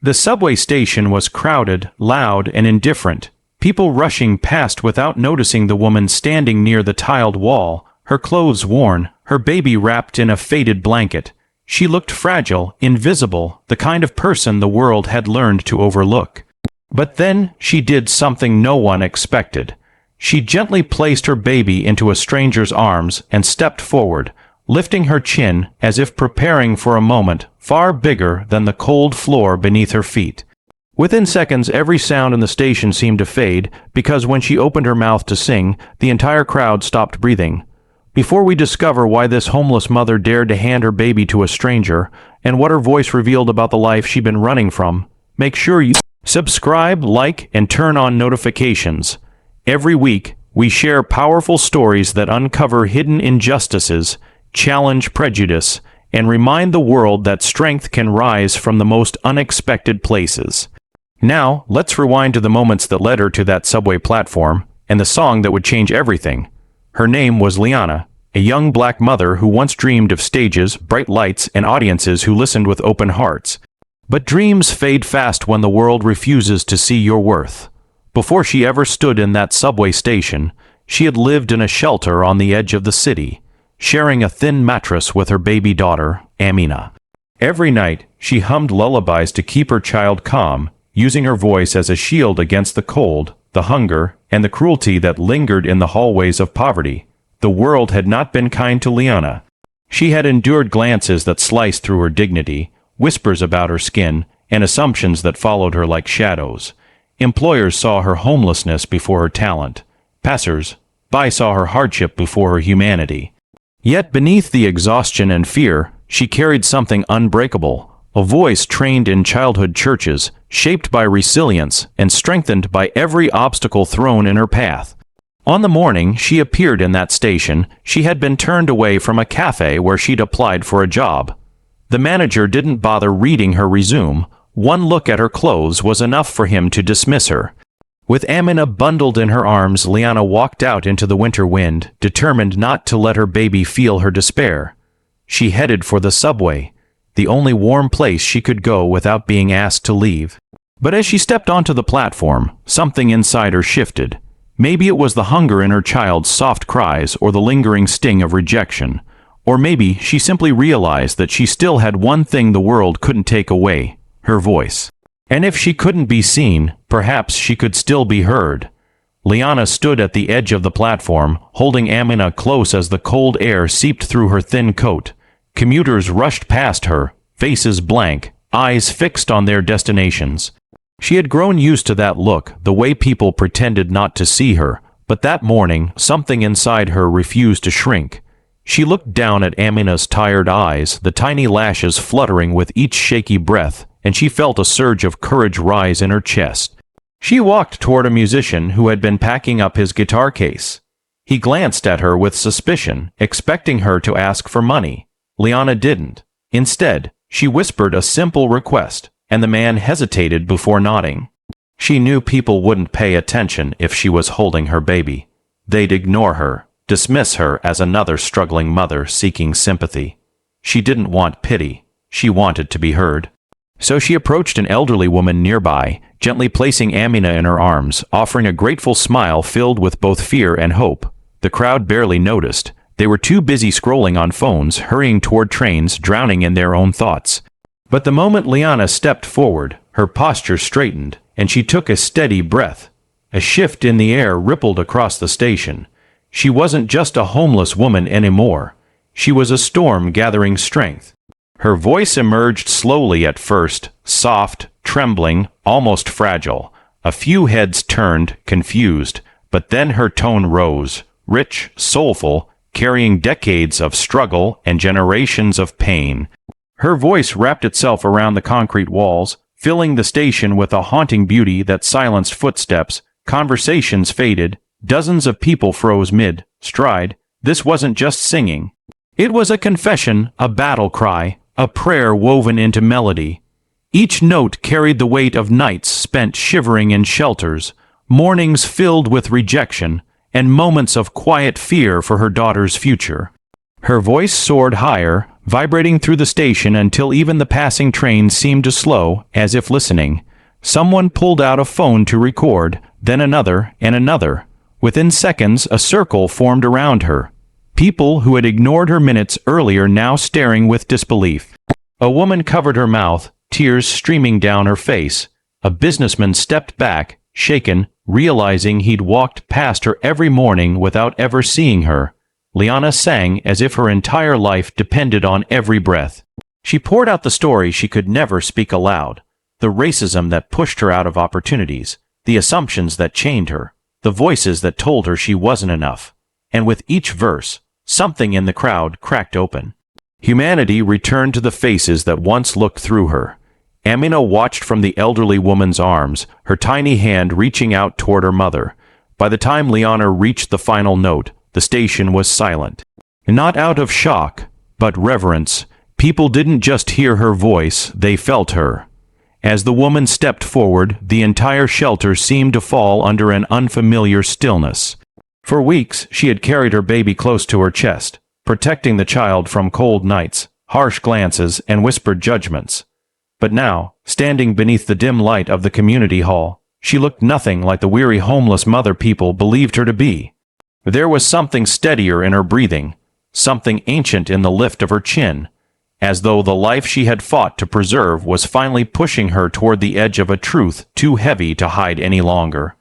The subway station was crowded, loud, and indifferent, people rushing past without noticing the woman standing near the tiled wall, her clothes worn, her baby wrapped in a faded blanket. She looked fragile, invisible, the kind of person the world had learned to overlook. But then she did something no one expected. She gently placed her baby into a stranger's arms and stepped forward, lifting her chin as if preparing for a moment far bigger than the cold floor beneath her feet. Within seconds, every sound in the station seemed to fade, because when she opened her mouth to sing, the entire crowd stopped breathing. Before we discover why this homeless mother dared to hand her baby to a stranger, and what her voice revealed about the life she'd been running from, make sure you subscribe, like, and turn on notifications. Every week, we share powerful stories that uncover hidden injustices, challenge prejudice, and remind the world that strength can rise from the most unexpected places. Now, let's rewind to the moments that led her to that subway platform, and the song that would change everything. Her name was Liana, a young black mother who once dreamed of stages, bright lights, and audiences who listened with open hearts. But dreams fade fast when the world refuses to see your worth. Before she ever stood in that subway station, she had lived in a shelter on the edge of the city, sharing a thin mattress with her baby daughter, Amina. Every night, she hummed lullabies to keep her child calm, using her voice as a shield against the cold, the hunger, and the cruelty that lingered in the hallways of poverty. The world had not been kind to Liana. She had endured glances that sliced through her dignity, whispers about her skin, and assumptions that followed her like shadows. Employers saw her homelessness before her talent. Passers-by saw her hardship before her humanity. Yet beneath the exhaustion and fear, she carried something unbreakable, a voice trained in childhood churches, shaped by resilience and strengthened by every obstacle thrown in her path. On the morning she appeared in that station, she had been turned away from a cafe where she'd applied for a job. The manager didn't bother reading her resume. One look at her clothes was enough for him to dismiss her. With Amina bundled in her arms, Liana walked out into the winter wind, determined not to let her baby feel her despair. She headed for the subway, the only warm place she could go without being asked to leave. But as she stepped onto the platform, something inside her shifted. Maybe it was the hunger in her child's soft cries or the lingering sting of rejection. Or maybe she simply realized that she still had one thing the world couldn't take away, her voice. And if she couldn't be seen, perhaps she could still be heard. Liana stood at the edge of the platform, holding Amina close as the cold air seeped through her thin coat. Commuters rushed past her, faces blank, eyes fixed on their destinations. She had grown used to that look, the way people pretended not to see her, but that morning, something inside her refused to shrink. She looked down at Amina's tired eyes, the tiny lashes fluttering with each shaky breath, and she felt a surge of courage rise in her chest. She walked toward a musician who had been packing up his guitar case. He glanced at her with suspicion, expecting her to ask for money. Liana didn't. Instead, she whispered a simple request, and the man hesitated before nodding. She knew people wouldn't pay attention if she was holding her baby. They'd ignore her, dismiss her as another struggling mother seeking sympathy. She didn't want pity. She wanted to be heard. So she approached an elderly woman nearby, gently placing Amina in her arms, offering a grateful smile filled with both fear and hope. The crowd barely noticed. They were too busy scrolling on phones, hurrying toward trains, drowning in their own thoughts. But the moment Liana stepped forward, her posture straightened, and she took a steady breath. A shift in the air rippled across the station. She wasn't just a homeless woman anymore. She was a storm gathering strength. Her voice emerged slowly at first, soft, trembling, almost fragile. A few heads turned, confused, but then her tone rose, rich, soulful, carrying decades of struggle and generations of pain. Her voice wrapped itself around the concrete walls, filling the station with a haunting beauty that silenced footsteps. Conversations faded. Dozens of people froze mid-stride. This wasn't just singing. It was a confession, a battle cry, a prayer woven into melody. Each note carried the weight of nights spent shivering in shelters, mornings filled with rejection, and moments of quiet fear for her daughter's future. Her voice soared higher, vibrating through the station until even the passing trains seemed to slow, as if listening. Someone pulled out a phone to record, then another and another. Within seconds, a circle formed around her. People who had ignored her minutes earlier now staring with disbelief. A woman covered her mouth, tears streaming down her face. A businessman stepped back, shaken, realizing he'd walked past her every morning without ever seeing her. Liana sang as if her entire life depended on every breath. She poured out the story she could never speak aloud. The racism that pushed her out of opportunities, the assumptions that chained her, the voices that told her she wasn't enough. And with each verse, something in the crowd cracked open. Humanity returned to the faces that once looked through her. Amina watched from the elderly woman's arms, her tiny hand reaching out toward her mother. By the time Liana reached the final note, the station was silent. Not out of shock, but reverence. People didn't just hear her voice, they felt her. As the woman stepped forward, the entire shelter seemed to fall under an unfamiliar stillness. For weeks, she had carried her baby close to her chest, protecting the child from cold nights, harsh glances, and whispered judgments. But now, standing beneath the dim light of the community hall, she looked nothing like the weary homeless mother people believed her to be. There was something steadier in her breathing, something ancient in the lift of her chin, as though the life she had fought to preserve was finally pushing her toward the edge of a truth too heavy to hide any longer.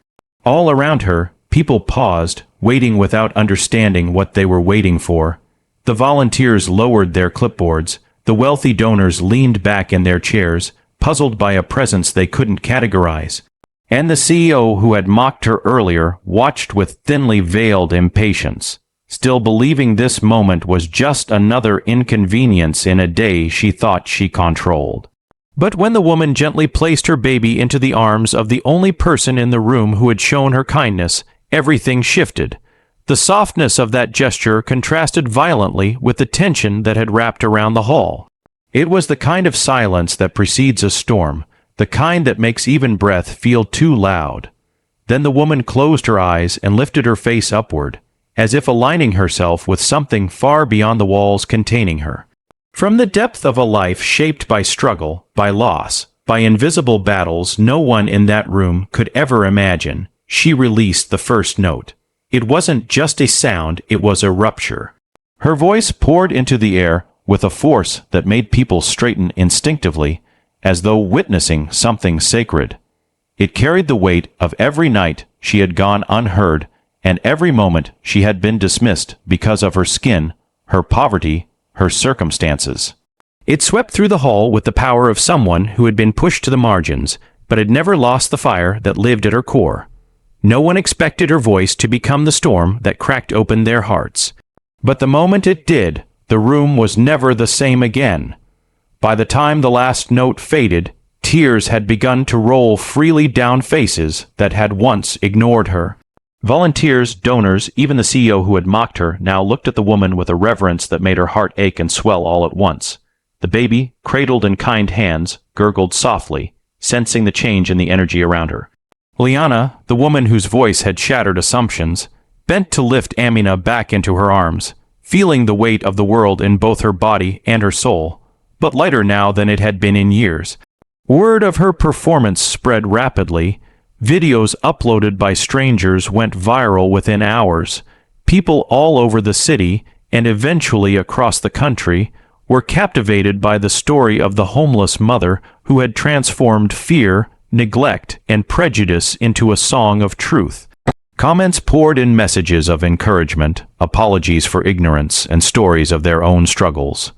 All around her, people paused, waiting without understanding what they were waiting for. The volunteers lowered their clipboards. The wealthy donors leaned back in their chairs, puzzled by a presence they couldn't categorize. And the CEO who had mocked her earlier watched with thinly veiled impatience, still believing this moment was just another inconvenience in a day she thought she controlled. But when the woman gently placed her baby into the arms of the only person in the room who had shown her kindness, everything shifted. The softness of that gesture contrasted violently with the tension that had wrapped around the hall. It was the kind of silence that precedes a storm, the kind that makes even breath feel too loud. Then the woman closed her eyes and lifted her face upward, as if aligning herself with something far beyond the walls containing her. From the depth of a life shaped by struggle, by loss, by invisible battles no one in that room could ever imagine, she released the first note. It wasn't just a sound, it was a rupture. Her voice poured into the air with a force that made people straighten instinctively, as though witnessing something sacred. It carried the weight of every night she had gone unheard, and every moment she had been dismissed because of her skin, her poverty, her circumstances. It swept through the hall with the power of someone who had been pushed to the margins, but had never lost the fire that lived at her core. No one expected her voice to become the storm that cracked open their hearts. But the moment it did, the room was never the same again. By the time the last note faded, tears had begun to roll freely down faces that had once ignored her. Volunteers, donors, even the CEO who had mocked her now looked at the woman with a reverence that made her heart ache and swell all at once. The baby, cradled in kind hands, gurgled softly, sensing the change in the energy around her. Liana, the woman whose voice had shattered assumptions, bent to lift Amina back into her arms, feeling the weight of the world in both her body and her soul, but lighter now than it had been in years. Word of her performance spread rapidly. Videos uploaded by strangers went viral within hours. People all over the city, and eventually across the country, were captivated by the story of the homeless mother who had transformed fear, neglect, and prejudice into a song of truth. Comments poured in messages of encouragement, apologies for ignorance, and stories of their own struggles.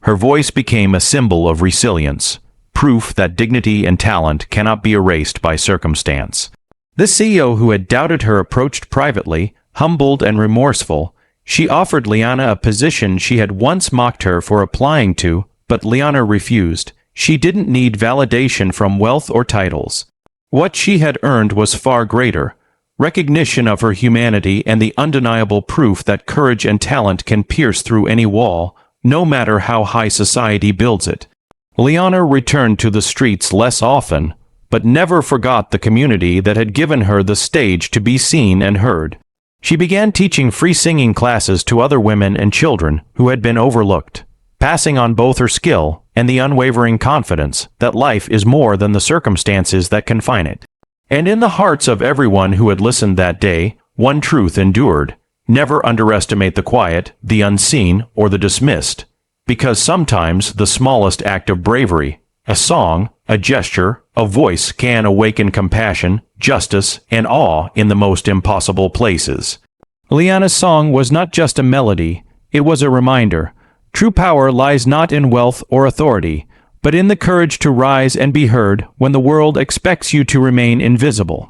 Her voice became a symbol of resilience, proof that dignity and talent cannot be erased by circumstance. The CEO who had doubted her approached privately, humbled and remorseful. She offered Liana a position she had once mocked her for applying to, but Liana refused. She didn't need validation from wealth or titles. What she had earned was far greater: recognition of her humanity and the undeniable proof that courage and talent can pierce through any wall, no matter how high society builds it. Liana returned to the streets less often, but never forgot the community that had given her the stage to be seen and heard. She began teaching free singing classes to other women and children who had been overlooked. passing on both her skill and the unwavering confidence that life is more than the circumstances that confine it. And in the hearts of everyone who had listened that day, one truth endured: never underestimate the quiet, the unseen, or the dismissed, because sometimes the smallest act of bravery, a song, a gesture, a voice, can awaken compassion, justice, and awe in the most impossible places. Liana's song was not just a melody, it was a reminder. True power lies not in wealth or authority, but in the courage to rise and be heard when the world expects you to remain invisible.